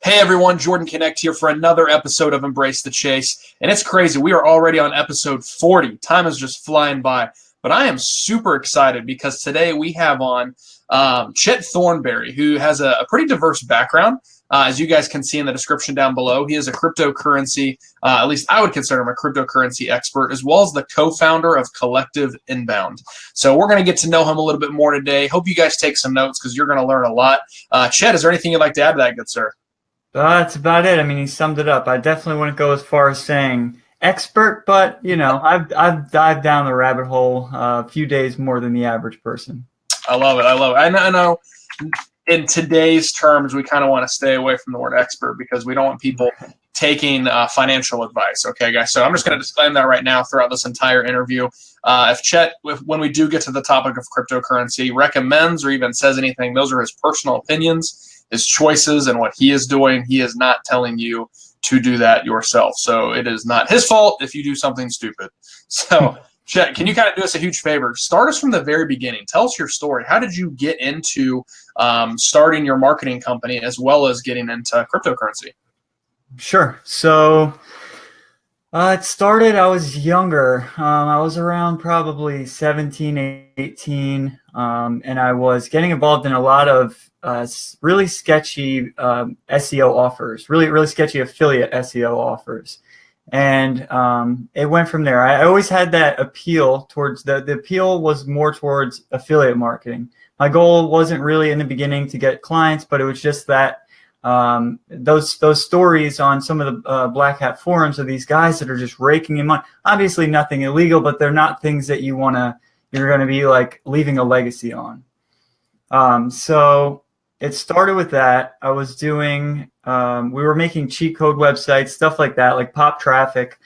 Hey everyone, Jordan Connect here for another episode of Embrace the Chase. And it's crazy. We are already on episode 40. Time is just flying by. But I am super excited because today we have on Chet Thornberry, who has a pretty diverse background. As you guys can see in the description down below, he is a cryptocurrency, at least I would consider him a cryptocurrency expert, as well as the co-founder of Collective Inbound. So we're going to get to know him a little bit more today. Hope you guys take some notes because you're going to learn a lot. Chet, is there anything you'd like to add to that, good sir? That's about it. I mean, he summed it up. I definitely wouldn't go as far as saying expert, but I've dived down the rabbit hole a few days more than the average person. I love it. I know in today's terms, we kind of want to stay away from the word expert because we don't want people taking financial advice. Okay, guys. So I'm just going to disclaim that right now throughout this entire interview. If Chet, when we do get to the topic of cryptocurrency, recommends or even says anything, those are his personal opinions, his choices, and what he is doing. He is not telling you to do that yourself. So it is not his fault if you do something stupid. So Chet, can you kind of do us a huge favor? Start us from the very beginning. Tell us your story. How did you get into starting your marketing company as well as getting into cryptocurrency? Sure. So it started, I was younger. I was around probably 17, 18, and I was getting involved in a lot of really sketchy SEO offers, really sketchy affiliate SEO offers. And it went from there. I always had that appeal towards the appeal was more towards affiliate marketing. My goal wasn't really in the beginning to get clients, but it was just that those stories on some of the Black Hat forums of these guys that are just raking in money. Obviously nothing illegal, but they're not things that you're going to be like leaving a legacy on. So it started with that. I was doing, we were making cheat code websites, stuff like that, like pop traffic,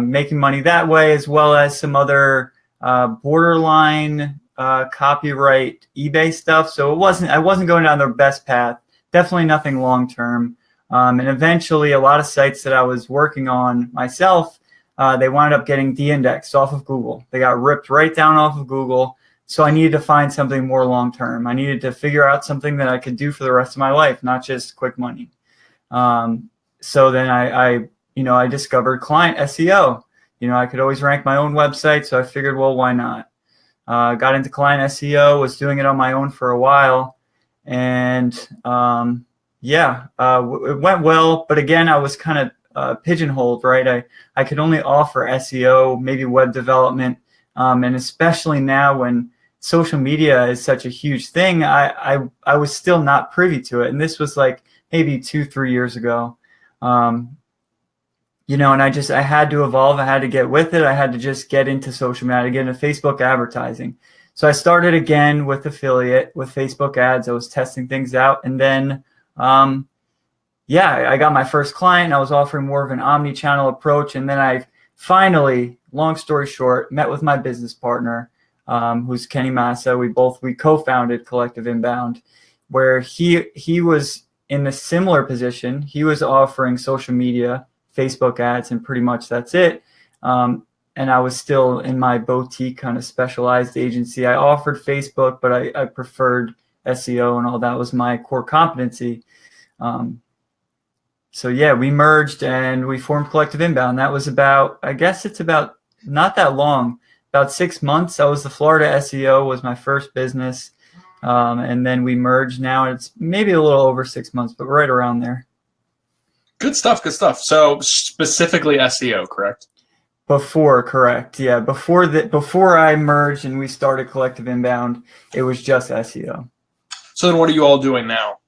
making money that way, as well as some other borderline copyright eBay stuff. So I wasn't going down the best path. Definitely nothing long term. And eventually, a lot of sites that I was working on myself, they wound up getting de-indexed off of Google. They got ripped right down off of Google. So I needed to find something more long term. I needed to figure out something that I could do for the rest of my life, not just quick money. So then I discovered client SEO. I could always rank my own website, so I figured, well, why not? Got into client SEO, was doing it on my own for a while, and it went well. But again, I was kind of pigeonholed, right? I could only offer SEO, maybe web development, and especially now when social media is such a huge thing, I was still not privy to it. And this was like maybe 2-3 years ago. And I had to evolve. I had to get with it. I had to just get into social media, get into Facebook advertising. So I started again with affiliate, with Facebook ads. I was testing things out. And then, I got my first client. I was offering more of an omni-channel approach. And then I finally, long story short, met with my business partner, who's Kenny Massa. We co-founded Collective Inbound, where he was in a similar position. He was offering social media, Facebook ads, and pretty much that's it. And I was still in my boutique kind of specialized agency. I offered Facebook, but I preferred SEO, and all that was my core competency. We merged and we formed Collective Inbound. That was about not that long, about 6 months. I was the Florida SEO, was my first business. And then we merged now. It's maybe a little over 6 months, but right around there. Good stuff. So specifically SEO, correct? Correct. Yeah. Before I merged and we started Collective Inbound, it was just SEO. So then what are you all doing now?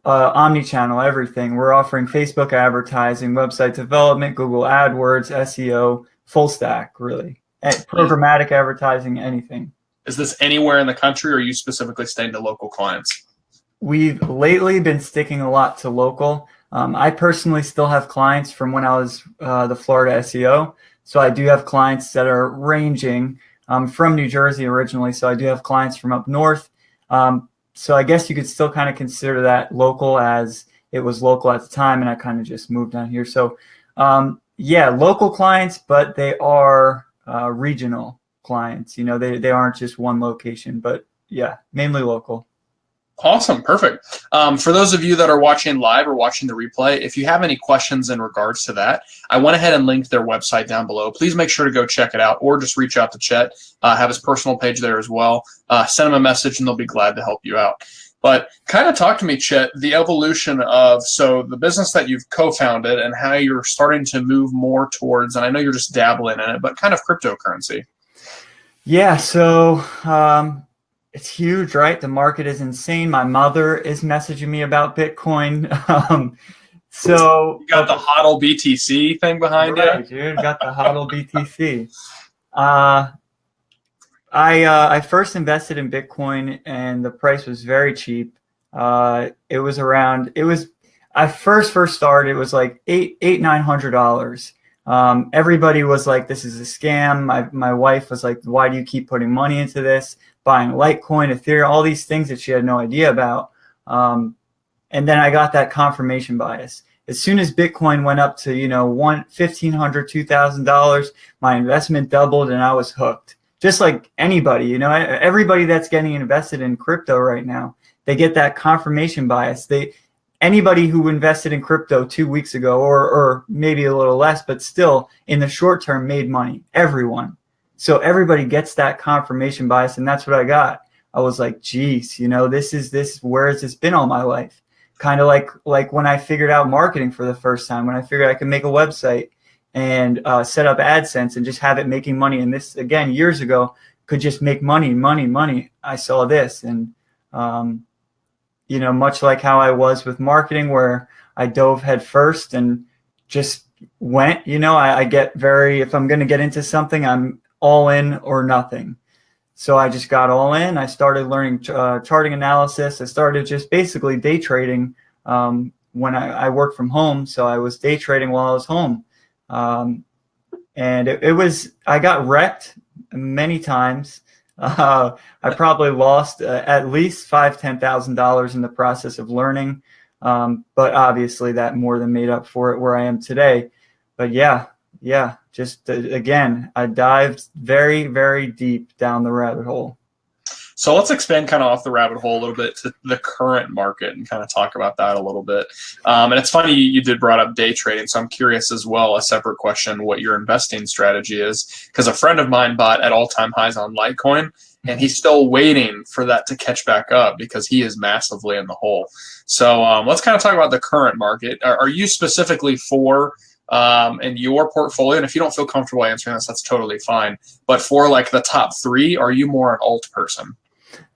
Omni-channel, everything. We're offering Facebook advertising, website development, Google AdWords, SEO, full stack, really. Programmatic advertising, anything. Is this anywhere in the country, or are you specifically staying to local clients? We've lately been sticking a lot to local. I personally still have clients from when I was the Florida SEO. So I do have clients that are ranging. I'm from New Jersey originally, so I do have clients from up north. So I guess you could still kind of consider that local, as it was local at the time, and I kind of just moved down here. So local clients, but they are regional clients. They aren't just one location, but yeah, mainly local. Awesome. Perfect. For those of you that are watching live or watching the replay, if you have any questions in regards to that, I went ahead and linked their website down below. Please make sure to go check it out or just reach out to Chet. Have his personal page there as well. Send him a message and they'll be glad to help you out. But kind of talk to me, Chet, the evolution of the business that you've co-founded and how you're starting to move more towards, and I know you're just dabbling in it, but kind of cryptocurrency. Yeah, so it's huge, right? The market is insane. My mother is messaging me about Bitcoin. So you got the HODL BTC thing behind right, you. Dude, got the HODL BTC. I first invested in Bitcoin and the price was very cheap. I first started, it was like $900. Everybody was like, this is a scam. My wife was like, why do you keep putting money into this? Buying Litecoin, Ethereum, all these things that she had no idea about. And then I got that confirmation bias. As soon as Bitcoin went up to, $1,500, $2,000, my investment doubled and I was hooked. Just like anybody, everybody that's getting invested in crypto right now, they get that confirmation bias. Anybody who invested in crypto 2 weeks ago or maybe a little less, but still in the short term made money, everyone. So everybody gets that confirmation bias, and that's what I got. I was like, geez, where has this been all my life? Kind of like when I figured out marketing for the first time, when I figured I could make a website and set up AdSense and just have it making money. And this, again, years ago, could just make money. I saw this. And, much like how I was with marketing, where I dove head first and just went, I get if I'm going to get into something, I'm all in or nothing. So I just got all in. I started learning charting analysis. I started just basically day trading when I worked from home. So I was day trading while I was home. And I got wrecked many times. I probably lost at least $5,000-$10,000 in the process of learning. But obviously that more than made up for it where I am today. But yeah, just again, I dived very, very deep down the rabbit hole. So let's expand kind of off the rabbit hole a little bit to the current market and kind of talk about that a little bit. And it's funny you did brought up day trading, so I'm curious as well, a separate question, what your investing strategy is. Because a friend of mine bought at all-time highs on Litecoin, and he's still waiting for that to catch back up because he is massively in the hole. So let's kind of talk about the current market. Are you specifically for in your portfolio, and if you don't feel comfortable answering this, that's totally fine, but for like the top three, are you more an alt person?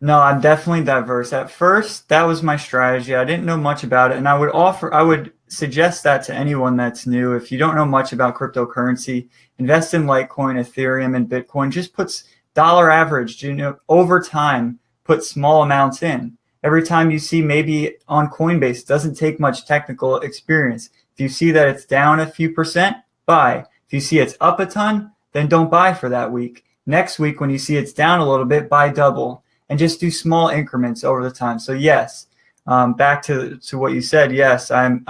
No, I'm definitely diverse. At first, that was my strategy. I didn't know much about it, and I would suggest that to anyone that's new. If you don't know much about cryptocurrency, invest in Litecoin, Ethereum, and Bitcoin. Just puts dollar average, over time, put small amounts in. Every time you see, maybe on Coinbase, it doesn't take much technical experience. If you see that it's down a few percent, buy. If you see it's up a ton, then don't buy for that week. Next week, when you see it's down a little bit, buy double. And just do small increments over the time. So yes, back to what you said. Yes, I'm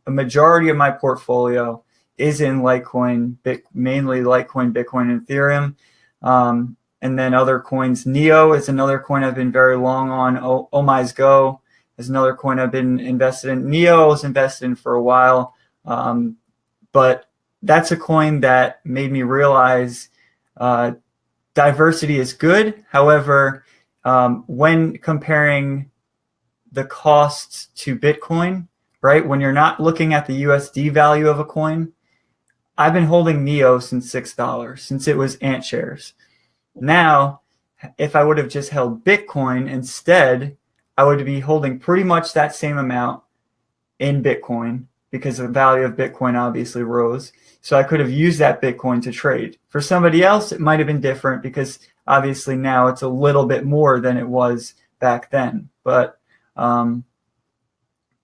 a majority of my portfolio is in Litecoin, mainly Litecoin, Bitcoin, and Ethereum, and then other coins. Neo is another coin I've been very long on. Omai's Go is another coin I've been invested in. Neo I was invested in for a while, but that's a coin that made me realize diversity is good. However, when comparing the costs to Bitcoin, right? When you're not looking at the USD value of a coin, I've been holding Neo since $6, since it was Ant shares. Now, if I would have just held Bitcoin instead, I would be holding pretty much that same amount in Bitcoin because the value of Bitcoin obviously rose. So I could have used that Bitcoin to trade. For somebody else, it might have been different because obviously now it's a little bit more than it was back then. But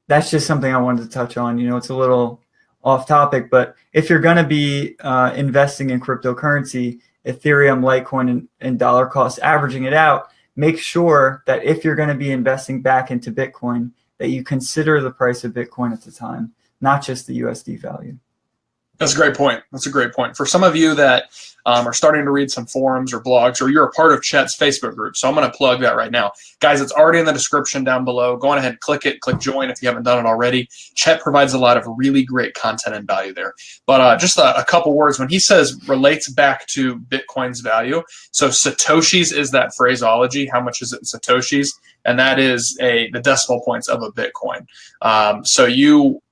that's just something I wanted to touch on. It's a little off topic, but if you're going to be investing in cryptocurrency, Ethereum, Litecoin, and dollar cost averaging it out, make sure that if you're going to be investing back into Bitcoin, that you consider the price of Bitcoin at the time, not just the USD value. That's a great point. That's a great point. For some of you that are starting to read some forums or blogs, or you're a part of Chet's Facebook group, so I'm going to plug that right now. Guys, it's already in the description down below. Go on ahead, click it, click join if you haven't done it already. Chet provides a lot of really great content and value there. But just a couple words. When he says relates back to Bitcoin's value, so Satoshis is that phraseology. How much is it in Satoshis? And that is the decimal points of a Bitcoin.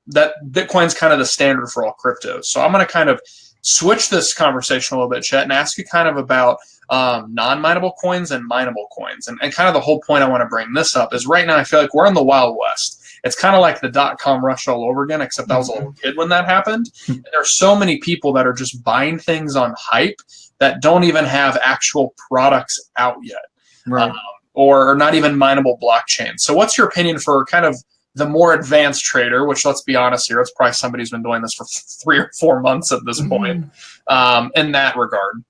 That Bitcoin's kind of the standard for all cryptos. So I'm going to kind of switch this conversation a little bit, Chet, and ask you kind of about non-mineable coins and mineable coins. And kind of the whole point I want to bring this up is right now I feel like we're in the Wild West. It's kind of like the dot-com rush all over again, except I was a little kid when that happened. And there are so many people that are just buying things on hype that don't even have actual products out yet, Right. Or not even mineable blockchains. So what's your opinion for kind of the more advanced trader, which let's be honest here, it's probably somebody who's been doing this for 3 or 4 months at this point, in that regard?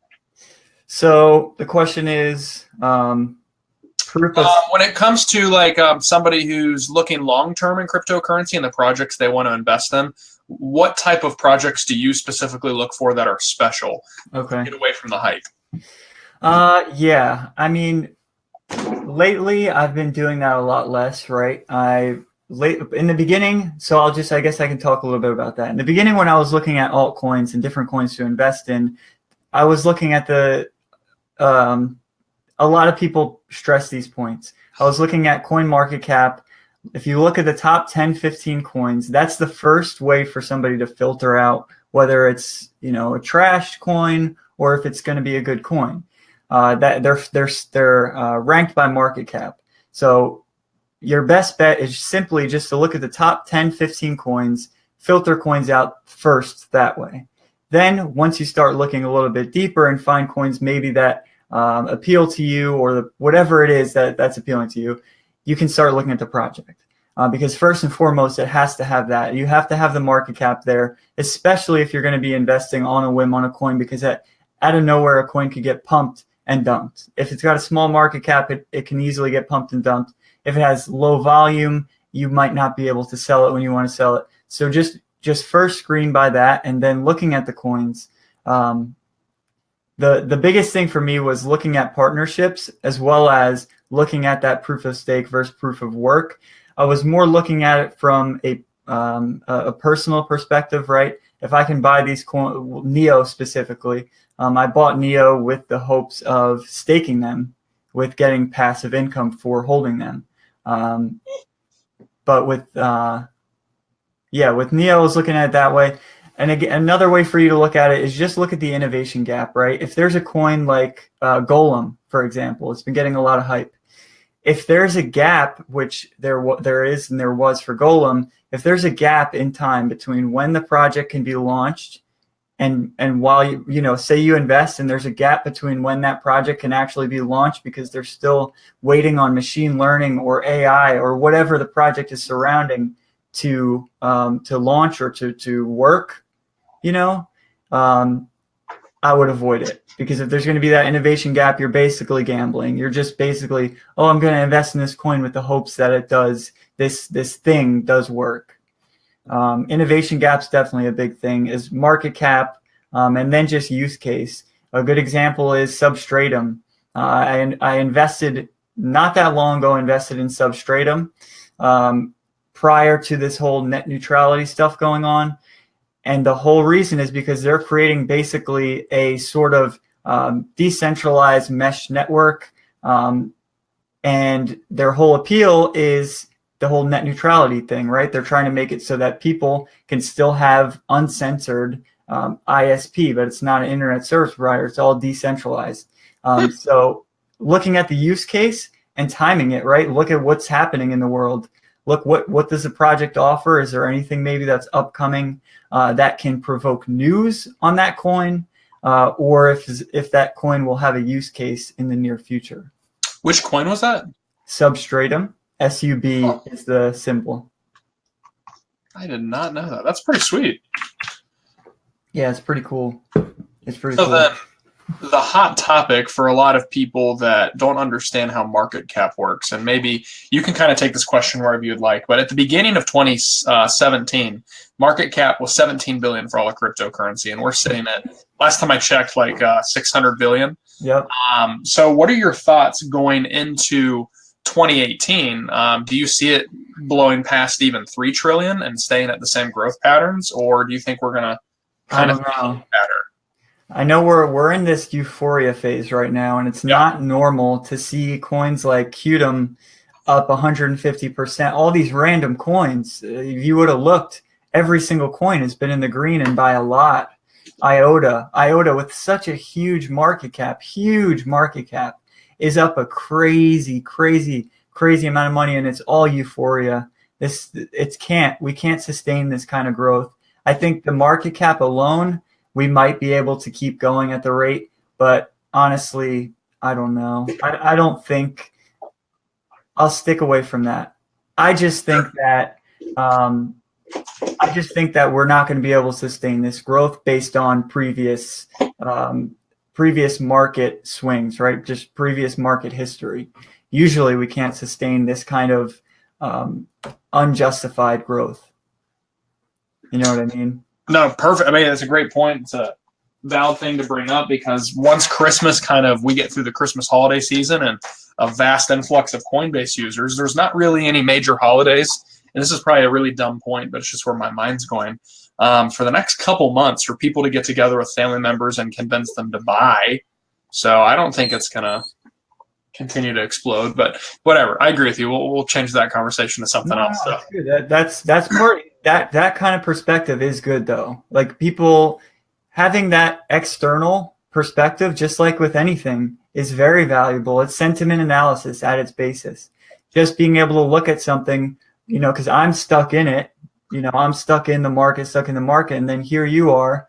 So the question is, proof of when it comes to like somebody who's looking long-term in cryptocurrency and the projects they want to invest in, what type of projects do you specifically look for that are special? Okay. Get away from the hype. Yeah. I mean, lately I've been doing that a lot less, right? In the beginning, so I guess I can talk a little bit about that. In the beginning, when I was looking at altcoins and different coins to invest in, I was looking at a lot of people stress these points. I was looking at coin market cap. If you look at the top 10, 15 coins, that's the first way for somebody to filter out whether it's, a trashed coin or if it's going to be a good coin. That they're ranked by market cap. So your best bet is simply just to look at the top 10, 15 coins, filter coins out first that way. Then once you start looking a little bit deeper and find coins maybe that appeal to you or whatever it is that's appealing to you, you can start looking at the project. Because first and foremost, it has to have that. You have to have the market cap there, especially if you're going to be investing on a whim on a coin, because out of nowhere, a coin could get pumped and dumped. If it's got a small market cap, it can easily get pumped and dumped. If it has low volume, you might not be able to sell it when you want to sell it. So just first screen by that, and then looking at the coins. The biggest thing for me was looking at partnerships as well as looking at that proof of stake versus proof of work. I was more looking at it from a personal perspective, right? If I can buy these coins, NEO specifically, I bought NEO with the hopes of staking them, with getting passive income for holding them. But with NEO, I was looking at it that way. And again, another way for you to look at it is just look at the innovation gap, right? If there's a coin like Golem, for example, it's been getting a lot of hype. If there's a gap, which there is and there was for Golem, if there's a gap in time between when the project can be launched and while you say you invest and there's a gap between when that project can actually be launched because they're still waiting on machine learning or AI or whatever the project is surrounding to launch or to work, I would avoid it, because if there's going to be that innovation gap, you're basically gambling. You're just basically, I'm going to invest in this coin with the hopes that it does this thing does work. Innovation gap's definitely a big thing, is market cap, and then just use case. A good example is Substratum. I invested not that long ago, invested in Substratum prior to this whole net neutrality stuff going on. And the whole reason is because they're creating basically a sort of decentralized mesh network. And their whole appeal is the whole net neutrality thing, right? They're trying to make it so that people can still have uncensored ISP, but it's not an internet service provider. It's all decentralized. So looking at the use case and timing it, right? Look at what's happening in the world. Look, what does the project offer? Is there anything maybe that's upcoming that can provoke news on that coin, or if that coin will have a use case in the near future? Which coin was that? Substratum. SUB is the symbol. I did not know that. That's pretty sweet. Yeah, it's pretty cool. It's pretty cool. So then, the hot topic for a lot of people that don't understand how market cap works. And maybe you can kind of take this question wherever you'd like. But at the beginning of 2017, market cap was 17 billion for all of cryptocurrency. And we're sitting at, last time I checked, like 600 billion. Yep. So what are your thoughts going into 2018? Do you see it blowing past even 3 trillion and staying at the same growth patterns? Or do you think we're going to kind of know. better? I know we're in this euphoria phase right now, and it's not normal to see coins like Qtum up 150%. All these random coins, if you would have looked, every single coin has been in the green and by a lot. IOTA with such a huge market cap, is up a crazy amount of money, and it's all euphoria. We can't sustain this kind of growth. I think the market cap alone, we might be able to keep going at the rate, but honestly, I don't know. I don't think I'll stick away from that. I just think that we're not going to be able to sustain this growth based on previous market swings, right? Just previous market history. Usually, we can't sustain this kind of unjustified growth. You know what I mean? No, perfect. I mean, that's a great point. It's a valid thing to bring up because once Christmas we get through the Christmas holiday season and a vast influx of Coinbase users, there's not really any major holidays. And this is probably a really dumb point, but it's just where my mind's going. For the next couple months, for people to get together with family members and convince them to buy. So I don't think it's going to continue to explode, but whatever. I agree with you. We'll change that conversation to something else. So. That's part. That kind of perspective is good though. Like people having that external perspective, just like with anything, is very valuable. It's sentiment analysis at its basis. Just being able to look at something, because I'm stuck in it. I'm stuck in the market, and then here you are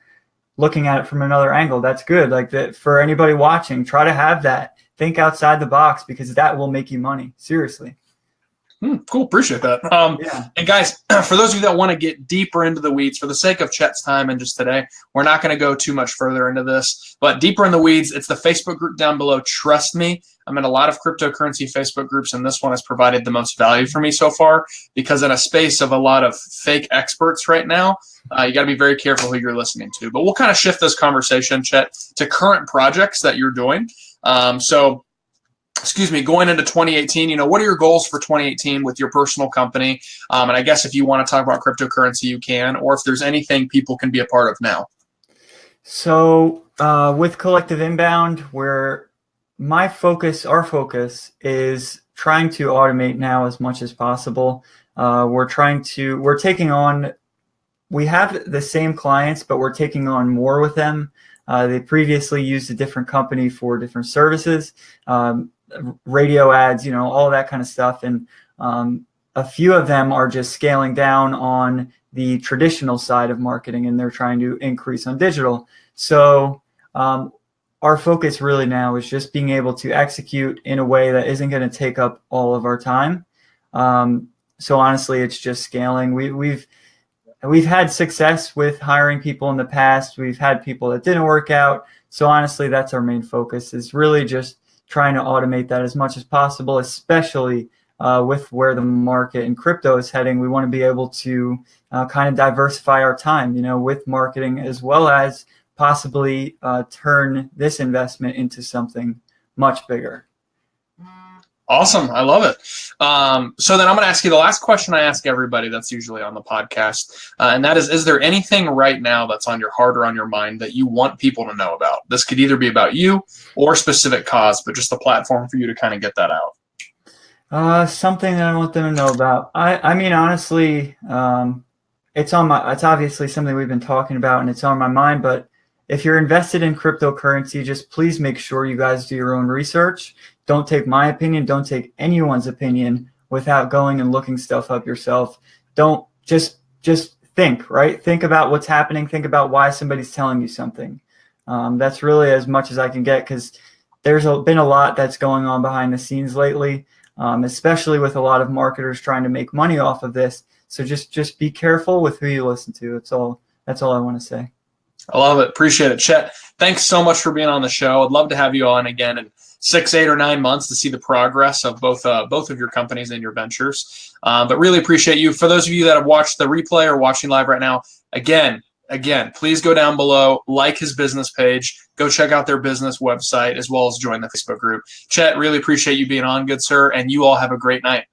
looking at it from another angle. That's good. Like that for anybody watching, try to have that. Think outside the box because that will make you money. Seriously. Cool. Appreciate that. And guys, for those of you that want to get deeper into the weeds, for the sake of Chet's time and just today, we're not going to go too much further into this, but deeper in the weeds, it's the Facebook group down below. Trust me, I'm in a lot of cryptocurrency Facebook groups, and this one has provided the most value for me so far because in a space of a lot of fake experts right now, you got to be very careful who you're listening to. But we'll kind of shift this conversation, Chet, to current projects that you're doing. Going into 2018, what are your goals for 2018 with your personal company? And I guess if you want to talk about cryptocurrency, you can, or if there's anything people can be a part of now. So with Collective Inbound, where our focus is trying to automate now as much as possible. We have the same clients, but we're taking on more with them. They previously used a different company for different services. Radio ads, all that kind of stuff. And a few of them are just scaling down on the traditional side of marketing, and they're trying to increase on digital. So our focus really now is just being able to execute in a way that isn't going to take up all of our time. So honestly, it's just scaling. We've had success with hiring people in the past. We've had people that didn't work out. So honestly, that's our main focus, is really just trying to automate that as much as possible, especially with where the market in crypto is heading. We want to be able to kind of diversify our time, with marketing, as well as possibly turn this investment into something much bigger. Awesome. I love it. So then I'm going to ask you the last question I ask everybody that's usually on the podcast. And that is there anything right now that's on your heart or on your mind that you want people to know about? This could either be about you or a specific cause, but just a platform for you to kind of get that out. Something that I want them to know about. I mean, honestly, it's obviously something we've been talking about and it's on my mind, but if you're invested in cryptocurrency, just please make sure you guys do your own research. Don't take my opinion. Don't take anyone's opinion without going and looking stuff up yourself. Don't just think, right? Think about what's happening. Think about why somebody's telling you something. That's really as much as I can get, because there's been a lot that's going on behind the scenes lately, especially with a lot of marketers trying to make money off of this. So just be careful with who you listen to. That's all I want to say. I love it. Appreciate it. Chet, thanks so much for being on the show. I'd love to have you on again in 6, 8, or 9 months to see the progress of both of your companies and your ventures. But really appreciate you. For those of you that have watched the replay or watching live right now, again, please go down below, like his business page, go check out their business website, as well as join the Facebook group. Chet, really appreciate you being on, good sir, and you all have a great night.